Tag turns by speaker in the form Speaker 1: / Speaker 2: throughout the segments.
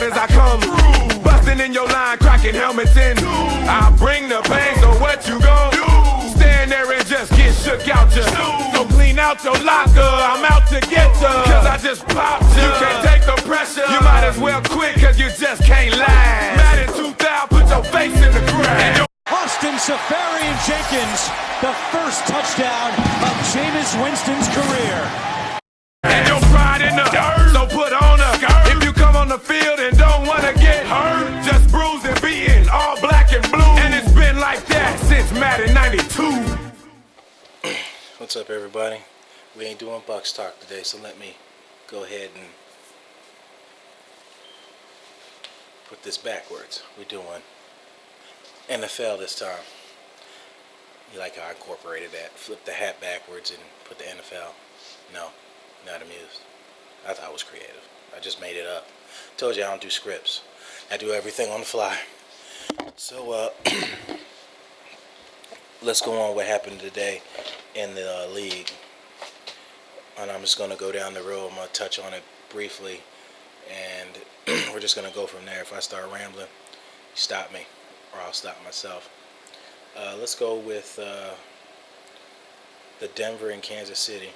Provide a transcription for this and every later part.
Speaker 1: hard as I come. Busting in your line, cracking helmets in. I bring the pain, so what you gon' do? Stand there and just get shook out ya. So clean out your locker, I'm out to get ya. Cause I just popped ya. You can't take the pressure. You might as well quit cause you just can't last. Madden 2000, put your face in the grass.
Speaker 2: Austin Safarian-Jenkins, the first touchdown of Jameis Winston's career.
Speaker 1: And your pride in the dirt, so put on a skirt. If you come on the field and don't wanna get hurt, just bruise and beaten, all black and blue. And it's been like that since Madden 92.
Speaker 3: What's up, everybody? We ain't doing Bucks talk today, so let me go ahead and put this backwards. We're doing NFL this time. You like how I incorporated that? Flip the hat backwards and put the NFL. No, not amused. I thought it was creative. I just made it up. Told you I don't do scripts. I do everything on the fly. So, let's go on what happened today in the league. And I'm just going to go down the road. I'm going to touch on it briefly. And we're just going to go from there. If I start rambling, you stop me. Or I'll stop myself. Let's go with the Denver and Kansas City.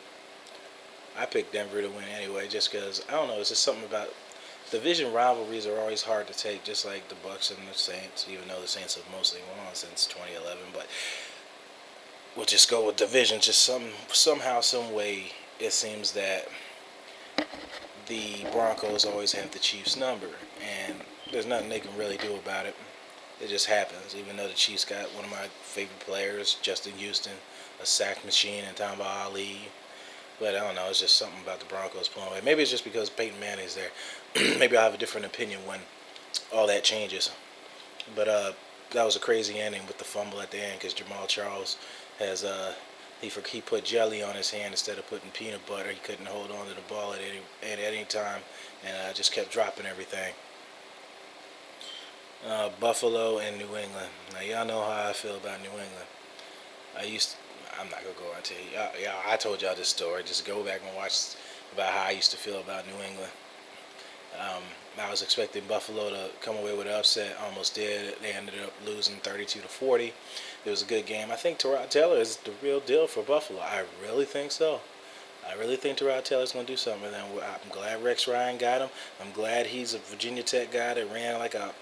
Speaker 3: I picked Denver to win anyway, just because I don't know. It's just something about division rivalries are always hard to take, just like the Bucks and the Saints. Even though the Saints have mostly won since 2011, but we'll just go with division. Just somehow, some way, it seems that the Broncos always have the Chiefs' number, and there's nothing they can really do about it. It just happens, even though the Chiefs got one of my favorite players, Justin Houston, a sack machine, and Tamba Ali. But I don't know, it's just something about the Broncos pulling away. Maybe it's just because Peyton Manning's there. Maybe I'll have a different opinion when all that changes. But that was a crazy ending with the fumble at the end because Jamal Charles has he put jelly on his hand instead of putting peanut butter. He couldn't hold on to the ball at any time, and just kept dropping everything. Buffalo and New England. Now y'all know how I feel about New England. I'm not gonna go into it. I told y'all this story. Just go back and watch about how I used to feel about New England. I was expecting Buffalo to come away with an upset. Almost did. They ended up losing 32-40. It was a good game. I think Tyrod Taylor is the real deal for Buffalo. I really think so. I really think Tyrod Taylor's going to do something with them. I'm glad Rex Ryan got him. I'm glad he's a Virginia Tech guy that ran like a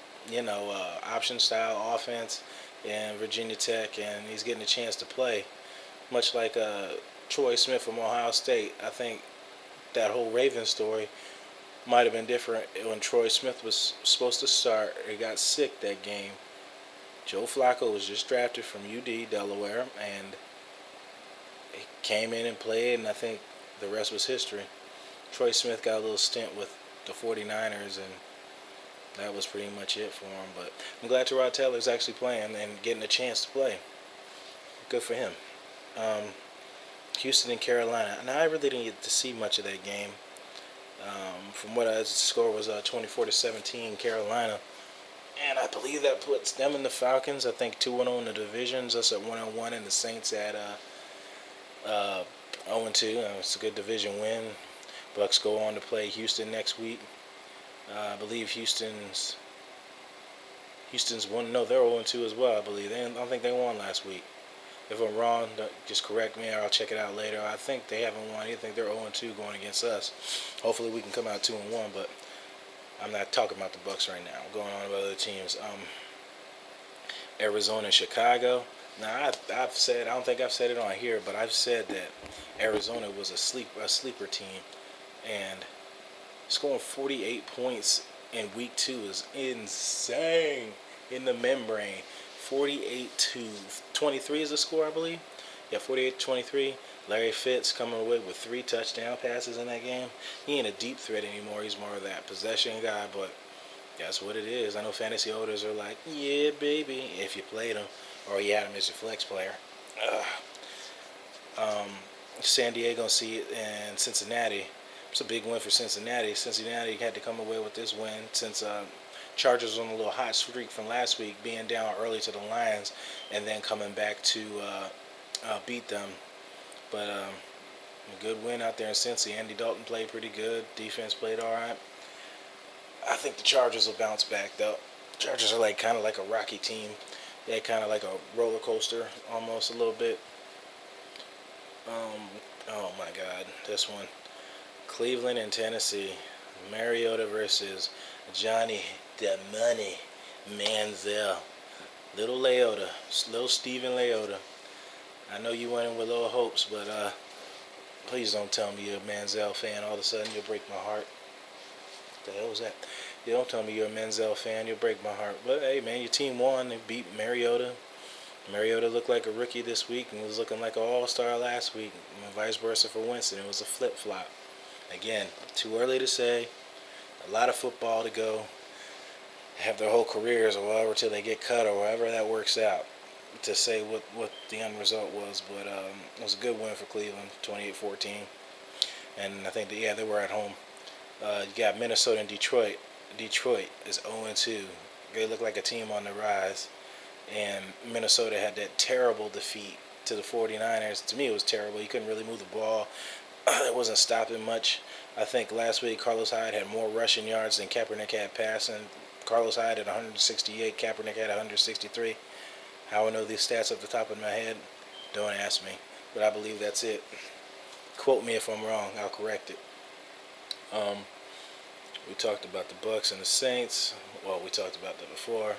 Speaker 3: option style offense in Virginia Tech, and he's getting a chance to play, much like Troy Smith from Ohio State. I think that whole Ravens story might have been different when Troy Smith was supposed to start. He got sick that game. Joe Flacco was just drafted from UD, Delaware, and he came in and played, and I think the rest was history. Troy Smith got a little stint with the 49ers, and that was pretty much it for him. But I'm glad Tyrod Taylor's actually playing and getting a chance to play. Good for him. Houston and Carolina. Now, I really didn't get to see much of that game. From what the score was 24-17 Carolina. And I believe that puts them and the Falcons, I think, 2-0 in the divisions. Us at 1-1, and the Saints at 0-2. It's a good division win. Bucks go on to play Houston next week. I believe Houston's won. No, they're 0-2 as well. I believe. I don't think they won last week. If I'm wrong, just correct me, or I'll check it out later. I think they haven't won. I think they're 0-2 going against us. Hopefully, we can come out 2-1. But I'm not talking about the Bucks right now. I'm going on about other teams. Arizona and Chicago. Now, I've said, I don't think I've said it on here, but I've said that Arizona was a sleeper team, and scoring 48 points in week 2 is insane in the membrane. 48-23 is the score, I believe. Yeah, 48-23. Larry Fitz coming away with 3 touchdown passes in that game. He ain't a deep threat anymore. He's more of that possession guy, but that's what it is. I know fantasy owners are like, yeah, baby, if you played him or you had him as your flex player. San Diego and Cincinnati. It's a big win for Cincinnati. Cincinnati had to come away with this win since Chargers on a little hot streak from last week, being down early to the Lions and then coming back to beat them. But a good win out there in Cincy. Andy Dalton played pretty good. Defense played all right. I think the Chargers will bounce back though. Chargers are like kind of like a rocky team. They're kind of like a roller coaster almost a little bit. Oh my God, this one. Cleveland and Tennessee. Mariota versus Johnny the Money Manziel. Little Leota, little Steven Leota. I know you went in with low hopes, but please don't tell me you're a Manziel fan. All of a sudden, you'll break my heart. What the hell was that? You don't tell me you're a Manziel fan. You'll break my heart. But hey, man, your team won. They beat Mariota. Mariota looked like a rookie this week and was looking like an all-star last week. And vice versa for Winston. It was a flip-flop. Again, too early to say. A lot of football to go. Have their whole careers or whatever till they get cut or however that works out to say what the end result was. But it was a good win for Cleveland, 28-14. And I think that, they were at home. You got Minnesota and Detroit. Detroit is 0-2. They look like a team on the rise. And Minnesota had that terrible defeat to the 49ers. To me, it was terrible. You couldn't really move the ball. It wasn't stopping much. I think last week Carlos Hyde had more rushing yards than Kaepernick had passing. Carlos Hyde had 168. Kaepernick had 163. How I know these stats off the top of my head, don't ask me. But I believe that's it. Quote me if I'm wrong. I'll correct it. We talked about the Bucks and the Saints. Well, we talked about that before.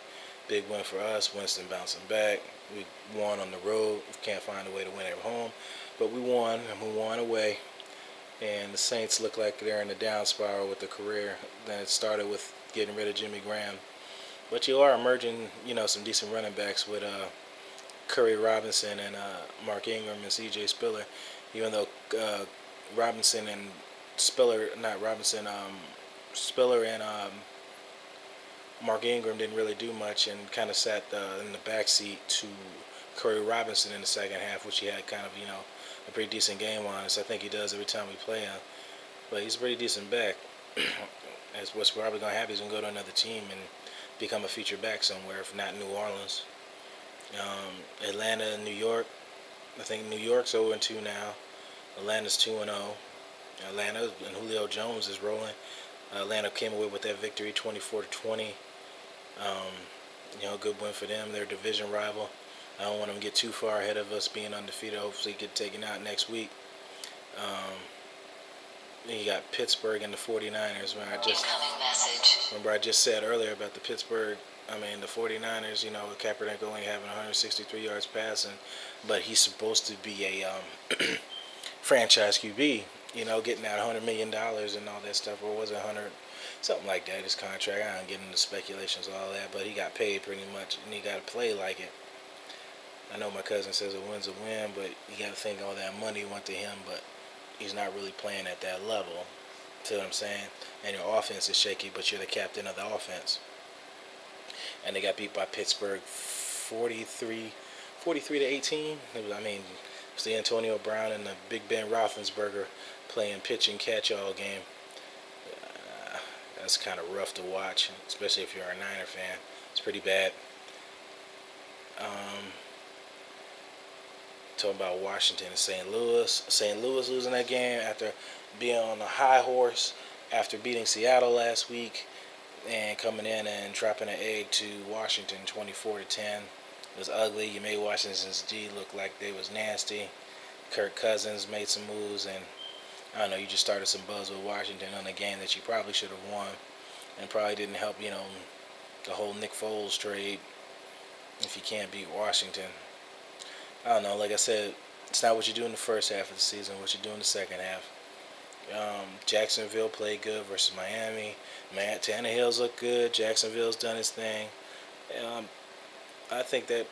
Speaker 3: Big win for us. Winston bouncing back. We won on the road. We can't find a way to win at home. But we won, and we won away. And the Saints look like they're in a down spiral with the career. Then it started with getting rid of Jimmy Graham. But you are emerging, some decent running backs with Curry Robinson and Mark Ingram and C.J. Spiller. Even though Robinson and Spiller, not Robinson, Spiller and Mark Ingram didn't really do much and kind of sat in the backseat to Curry Robinson in the second half, which he had kind of, a pretty decent game on. So I think he does every time we play him. But he's a pretty decent back. As what's probably going to happen is going to go to another team and become a feature back somewhere, if not New Orleans. Atlanta and New York. I think New York's 0-2 now. Atlanta's 2-0. Atlanta and Julio Jones is rolling. Atlanta came away with that victory, 24-20. Good win for them. They're a division rival. I don't want them to get too far ahead of us being undefeated. Hopefully get taken out next week. Then you got Pittsburgh and the 49ers. Remember I just said earlier about the the 49ers, Kaepernick only having 163 yards passing, but he's supposed to be a franchise QB, getting that $100 million and all that stuff, or was it 100, something like that, his contract. I don't get into speculations and all that, but he got paid pretty much, and he got to play like it. I know my cousin says a win's a win, but you got to think all that money went to him, but he's not really playing at that level. Feel what I'm saying? And your offense is shaky, but you're the captain of the offense. And they got beat by Pittsburgh 43-18. It was the Antonio Brown and the Big Ben Roethlisberger playing pitch and catch all game. That's kind of rough to watch, especially if you're a Niner fan. It's pretty bad. Talking about Washington and St. Louis. St. Louis losing that game after being on a high horse after beating Seattle last week and coming in and dropping an egg to Washington 24-10. It was ugly. You made Washington's D look like they was nasty. Kirk Cousins made some moves, and I don't know, you just started some buzz with Washington on a game that you probably should have won, and probably didn't help, the whole Nick Foles trade if you can't beat Washington. I don't know, like I said, it's not what you do in the first half of the season, what you do in the second half. Jacksonville played good versus Miami. Tannehill's looked good. Jacksonville's done his thing. I think that,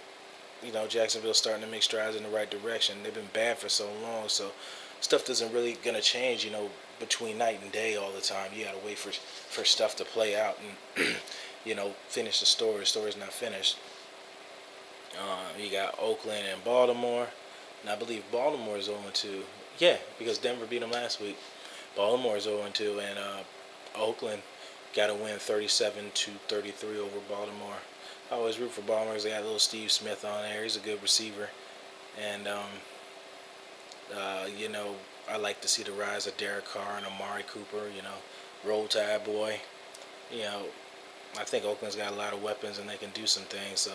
Speaker 3: Jacksonville's starting to make strides in the right direction. They've been bad for so long, so stuff doesn't really going to change, between night and day all the time. You got to wait for stuff to play out and, finish the story. The story's not finished. You got Oakland and Baltimore. And I believe Baltimore is 0-2. Yeah, because Denver beat them last week. Baltimore is 0-2, and Oakland got to win 37-33 over Baltimore. I always root for Baltimore because they got little Steve Smith on there. He's a good receiver. And, I like to see the rise of Derek Carr and Amari Cooper, Roll Tide boy. you know, I think Oakland's got a lot of weapons and they can do some things. So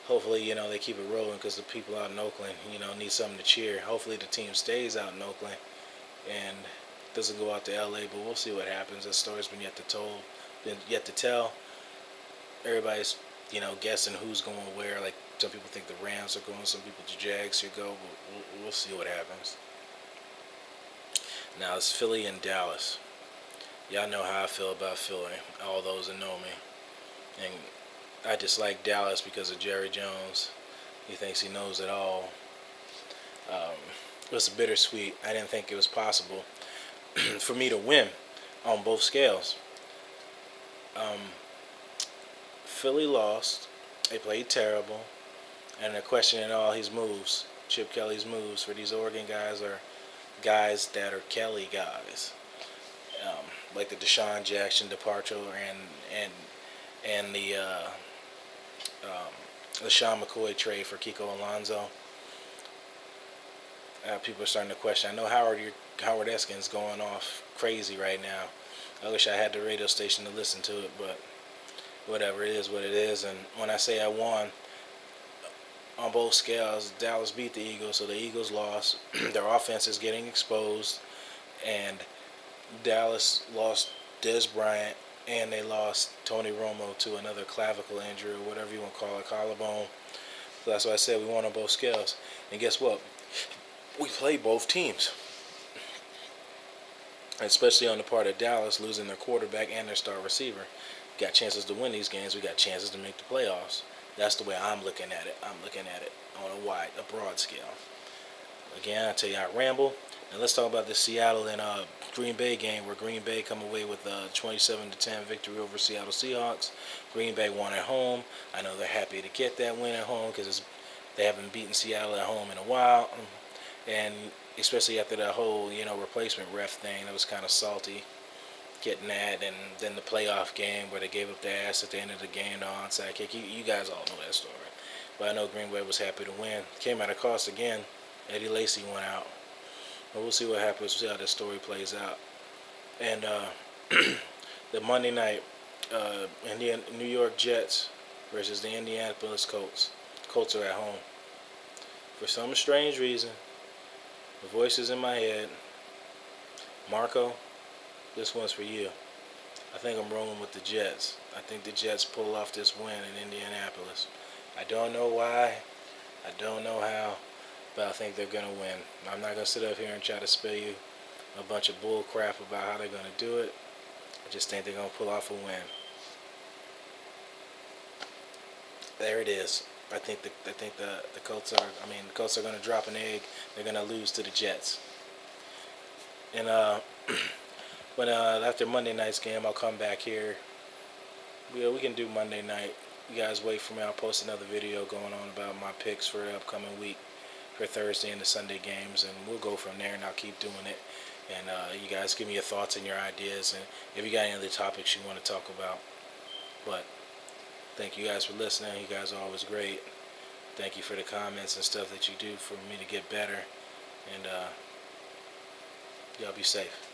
Speaker 3: hopefully, you know, they keep it rolling because the people out in Oakland, you know, need something to cheer. Hopefully the team stays out in Oakland and doesn't go out to LA, but we'll see what happens. That story's been yet to tell. Everybody's, you know, guessing who's going where. Like some people think the Rams are going, some people the Jags should go, but we'll see what happens. Now it's Philly and Dallas. Y'all know how I feel about Philly, all those that know me. And I dislike Dallas because of Jerry Jones. He thinks he knows it all. It was bittersweet. I didn't think it was possible for me to win on both scales. Philly lost. They played terrible. And they're questioning all his moves. Chip Kelly's moves for these Oregon guys are guys that are Kelly guys. Like the Deshaun Jackson departure and the Sean McCoy trade for Kiko Alonso. People are starting to question. I know Howard Eskin's going off crazy right now. I wish I had the radio station to listen to it, but whatever, it is what it is. And when I say I won on both scales, Dallas beat the Eagles, so the Eagles lost. Their offense is getting exposed, and Dallas lost Dez Bryant, and they lost Tony Romo to another clavicle injury or whatever you want to call it, collarbone. So that's why I said we won on both scales. And guess what? We played both teams. Especially on the part of Dallas, losing their quarterback and their star receiver. Got chances to win these games. We got chances to make the playoffs. That's the way I'm looking at it. I'm looking at it on a broad scale. Again, I tell you, I ramble. And let's talk about the Seattle and Green Bay game, where Green Bay come away with a 27-10 victory over Seattle Seahawks. Green Bay won at home. I know they're happy to get that win at home because they haven't beaten Seattle at home in a while, and especially after that whole, you know, replacement ref thing, that was kind of salty. Getting that, and then the playoff game where they gave up their ass at the end of the game, the onside kick. You guys all know that story. But I know Green Bay was happy to win. Came at a cost again. Eddie Lacy went out. But we'll see what happens. We'll see how this story plays out. And the Monday night, New York Jets versus the Indianapolis Colts. Colts are at home. For some strange reason, the voices in my head, Marco, this one's for you. I think I'm rolling with the Jets. I think the Jets pull off this win in Indianapolis. I don't know why. I don't know how. But I think they're going to win. I'm not going to sit up here and try to spill you a bunch of bull crap about how they're going to do it. I just think they're going to pull off a win. There it is. I think the Colts are. The Colts are going to drop an egg. They're going to lose to the Jets. And when after Monday night's game, I'll come back here. We can do Monday night. You guys wait for me. I'll post another video going on about my picks for the upcoming week for Thursday and the Sunday games, and we'll go from there. And I'll keep doing it. And you guys give me your thoughts and your ideas, and if you got any other topics you want to talk about. But thank you guys for listening. You guys are always great. Thank you for the comments and stuff that you do for me to get better. And y'all be safe.